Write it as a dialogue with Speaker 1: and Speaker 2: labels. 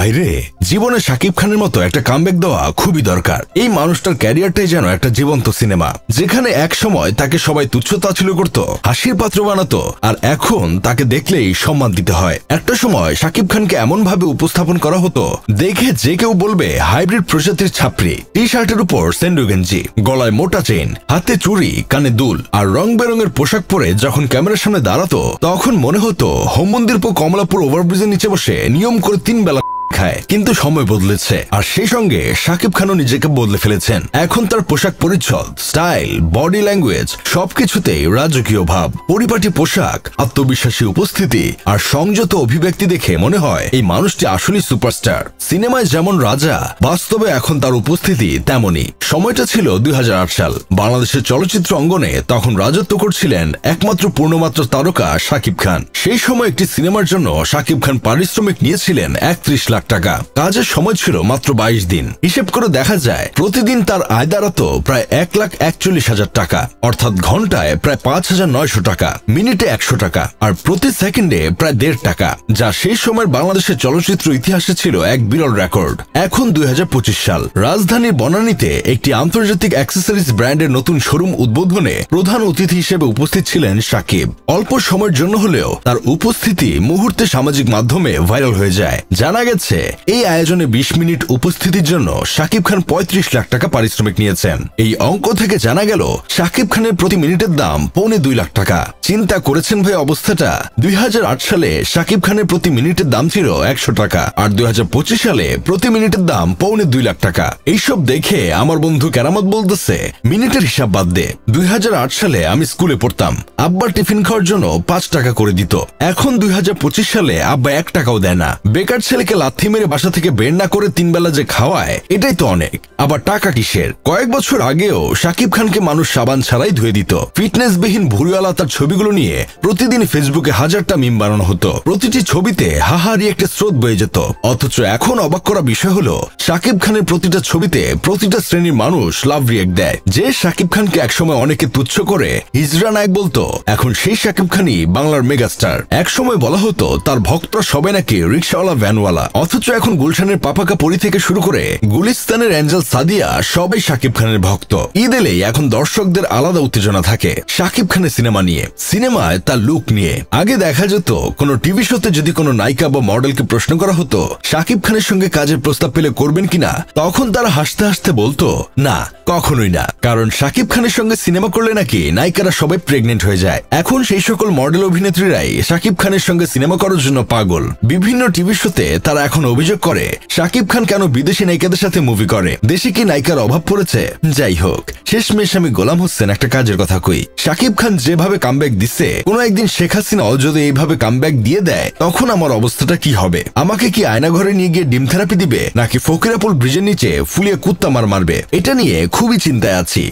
Speaker 1: ভাইরে, জীবনে শাকিব খানের মতো একটা কামব্যাক দেওয়া খুবই দরকার। এই মানুষটার ক্যারিয়ারটাই যেন একটা জীবন্ত সিনেমা, যেখানে এক সময় তাকে সবাই তুচ্ছ তাচ্ছিল্য করত, হাসির পাত্র বানাতো, আর এখন তাকে দেখলেই সম্মান দিতে হয়। একটা সময় শাকিব খানকে এমন ভাবে উপস্থাপন করা হতো, দেখে যে কেউ বলবে হাইব্রিড প্রজাতির ছাপরি। টি শার্টের উপর সেন্ডো গেঞ্জি, গলায় মোটা চেইন, হাতে চুড়ি, কানে দুল, আর রং বেরঙের পোশাক পরে যখন ক্যামেরার সামনে দাঁড়াতো তখন মনে হতো হোমমন্দিরপুর কমলাপুর ওভারব্রিজের নিচে বসে নিয়ম করে 3 বেলা খায়। কিন্তু সময় বদলেছে, আর সেই সঙ্গে শাকিব খানও নিজেকে বদলে ফেলেছেন। এখন তার পোশাক পরিচ্ছদ, স্টাইল, বডি ল্যাঙ্গুয়েজ সবকিছুতেই রাজকীয় ভাব। পরিপাটি পোশাক, আত্মবিশ্বাসী উপস্থিতি আর সংযত অভিব্যক্তি দেখে মনে হয় এই মানুষটি আসলেই সুপারস্টার। সিনেমায় যেমন রাজা, বাস্তবে এখন তার উপস্থিতি তেমনই। সময়টা ছিল 2008 সাল। বাংলাদেশের চলচ্চিত্র অঙ্গনে তখন রাজত্ব করছিলেন একমাত্র পূর্ণমাত্রা তারকা শাকিব খান। সেই সময় একটি সিনেমার জন্য শাকিব খান পারিশ্রমিক নিয়েছিলেন 31 লাখ টাকা। কাজের সময় ছিল মাত্র 22 দিন। হিসেব করে দেখা যায় প্রতিদিন তার আয় দাঁড়াতো প্রায় 1,41,000 টাকা, অর্থাৎ ঘন্টায় প্রায় 5,900 টাকা, মিনিটে 100 টাকা, আর প্রতি সেকেন্ডে প্রায় 1.5 টাকা, যা সেই সময়ের বাংলাদেশের চলচ্চিত্র ইতিহাসে ছিল এক বিরল রেকর্ড। এখন 2025 সাল। রাজধানীর বনানীতে একটি আন্তর্জাতিক অ্যাক্সেসরিজ ব্র্যান্ডের নতুন শোরুম উদ্বোধনে প্রধান অতিথি হিসেবে উপস্থিত ছিলেন শাকিব। অল্প সময়ের জন্য হলেও তার উপস্থিতি মুহূর্তে সামাজিক মাধ্যমে ভাইরাল হয়ে যায়। জানা গেছে এই আয়োজনে 20 মিনিট উপস্থিতির জন্য শাকিব খান 35 লাখ টাকা পারিশ্রমিক নিয়েছেন। এই অঙ্ক থেকে জানা গেল শাকিব খানের প্রতি মিনিটের দাম 2.25 লাখ টাকা। চিন্তা করেছেন ভাই অবস্থাটা? 2008 সালে শাকিব খানের প্রতি মিনিটের দাম ছিল 100 টাকা, আর 2025 সালে প্রতি মিনিটের দাম 2.25 লাখ টাকা। এইসব দেখে আমার বন্ধু কেরামত বলতেছে, মিনিটের হিসাব বাদ দে। 2008 সালে আমি স্কুলে পড়তাম, আব্বা টিফিন খাওয়ার জন্য 5 টাকা করে দিত। এখন 2025 সালে আব্বা 1 টাকাও দেয় না। বেকার ছেলেকে লাথি মেরে বাসা থেকে বের না করে 3 বেলা যে খাওয়ায়, এটাই তো অনেক। আবার টাকা কিসের? কয়েক বছর আগেও শাকিব খানকে মানুষ সাবান ছাড়াই ধুয়ে দিত। ফিটনেসবিহীন ভুঁড়িওয়ালা তার ছবিগুলো নিয়ে প্রতিদিন ফেসবুকে হাজারটা মিম বানানো হতো। প্রতিটি ছবিতে হাহারি একটা স্রোত বয়ে যেত। অথচ এখন অবাক করা বিষয় হলো শাকিব খানের প্রতিটা ছবিতে প্রতিটা শ্রেণীর মানুষ লাভ রিয়েক্ট দেয়। যে শাকিব খানকে একসময় অনেকে তুচ্ছ করে হিজড়া নায়ক বলতো, এখন সেই শাকিব খানই বাংলার মেগাস্টার। একসময় বলা হতো তার ভক্তরা সবাই নাকি রিক্সাওয়ালা, ভ্যানওয়ালা, অথচ এখন গুলশানের পাপাকা পরি থেকে শুরু করে গুলিস্তানের অ্যাঞ্জেল সাদিয়া সবাই শাকিব খানের ভক্ত। ঈদ এলেই এখন দর্শকদের আলাদা উত্তেজনা থাকে শাকিব খানের সিনেমা নিয়ে, সিনেমায় তার লুক নিয়ে। আগে দেখা যেত কোনো টিভি শোতে যদি কোনো নায়িকা বা মডেলকে প্রশ্ন করা হতো শাকিব খানের সঙ্গে কাজের প্রস্তাব পেলে করবেন কিনা, তখন তারা হাসতে হাসতে বলতো না, কখনোই না, কারণ শাকিব খানের সঙ্গে সিনেমা করলে নাকি নায়িকারা সবাই প্রেগনেন্ট হয়ে যায়। এখন সেই সকল মডেল অভিনেত্রীরাই শাকিব খানের সঙ্গে সিনেমা করার জন্য পাগল। বিভিন্ন টিভি শোতে তারা এখন অভিযোগ করে শাকিব খান কেন বিদেশি নায়িকাদের সাথে মুভি করে, দেশে কি নায়িকার অভাব পড়েছে? যাই হোক, শেষমেশ আমি গোলাম হোসেন একটা কাজের কথা কই। শাকিব খান যেভাবে কামব্যাক দিচ্ছে, কোনো একদিন শেখ হাসিনাও যদি এইভাবে কামব্যাক দিয়ে দেয়, তখন আমার অবস্থাটা কি হবে? আমাকে কি আয়না ঘরে নিয়ে গিয়ে ডিম থেরাপি দিবে, নাকি ফকিরাপুল ব্রিজের নিচে ফুলিয়ে কুত্তা মারবে? এটা নিয়ে খুবই চিন্তায় আছি।